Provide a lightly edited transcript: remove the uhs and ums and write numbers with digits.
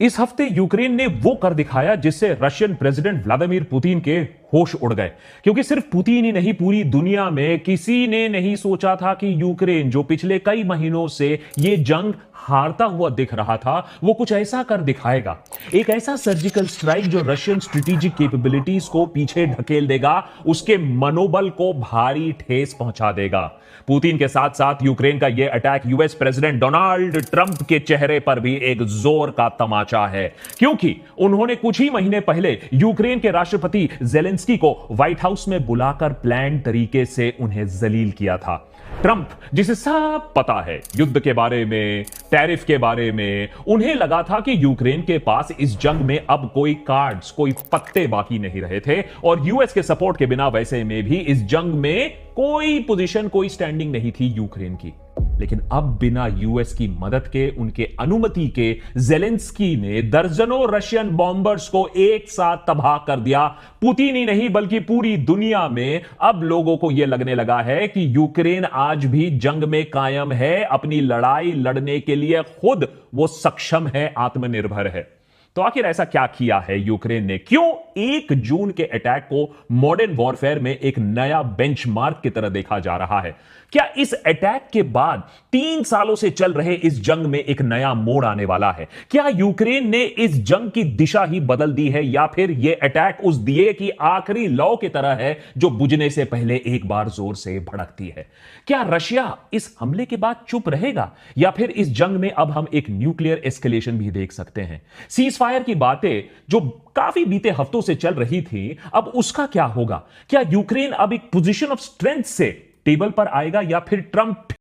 इस हफ्ते यूक्रेन ने वो कर दिखाया जिससे रशियन प्रेसिडेंट व्लादिमीर पुतिन के होश उड़ गए। क्योंकि सिर्फ पुतिन ही नहीं, पूरी दुनिया में किसी ने नहीं सोचा था कि यूक्रेन, जो पिछले कई महीनों से ये जंग हारता हुआ दिख रहा था, वो कुछ ऐसा कर दिखाएगा। एक ऐसा सर्जिकल स्ट्राइक जो रशियन स्ट्रेटेजिक कैपेबिलिटीज को पीछे ढकेल देगा, उसके मनोबल को भारी ठेस पहुंचा देगा। पुतिन के साथ साथ यूक्रेन का यह attack US president Donald Trump के चेहरे पर भी एक जोर का तमाचा है, क्योंकि उन्होंने कुछ ही महीने पहले यूक्रेन के राष्ट्रपति जेलेंस्की को व्हाइट हाउस में बुलाकर प्लान तरीके से उन्हें जलील किया था। ट्रंप, जिसे सब पता है युद्ध के बारे में, टैरिफ के बारे में, उन्हें लगा था कि यूक्रेन के पास इस जंग में अब कोई कार्ड्स, कोई पत्ते बाकी नहीं रहे थे, और यूएस के सपोर्ट के बिना वैसे में भी इस जंग में कोई पोजीशन, कोई स्टैंडिंग नहीं थी यूक्रेन की। लेकिन अब बिना यूएस की मदद के, उनके अनुमति के, जेलेंस्की ने दर्जनों रशियन बॉम्बर्स को एक साथ तबाह कर दिया। पुतिन ही नहीं बल्कि पूरी दुनिया में अब लोगों को यह लगने लगा है कि यूक्रेन आज भी जंग में कायम है, अपनी लड़ाई लड़ने के लिए खुद वो सक्षम है, आत्मनिर्भर है। तो आखिर ऐसा क्या किया है यूक्रेन ने? क्यों 1 जून के अटैक को मॉडर्न वॉरफेयर में एक नया बेंचमार्क की तरह देखा जा रहा है? क्या इस अटैक के बाद 3 सालों से चल रहे इस जंग में एक नया मोड़ आने वाला है? क्या यूक्रेन ने इस जंग की दिशा ही बदल दी है, या फिर यह अटैक उस दिए की आखिरी लौ की तरह है जो बुझने से पहले एक बार जोर से भड़कती है? क्या रशिया इस हमले के बाद चुप रहेगा, या फिर इस जंग में अब हम एक न्यूक्लियर एस्केलेशन भी देख सकते हैं? सीज फायर की बातें जो काफी बीते हफ्तों से चल रही थी, अब उसका क्या होगा? क्या यूक्रेन अब एक पोजीशन ऑफ स्ट्रेंथ से टेबल पर आएगा, या फिर ट्रंप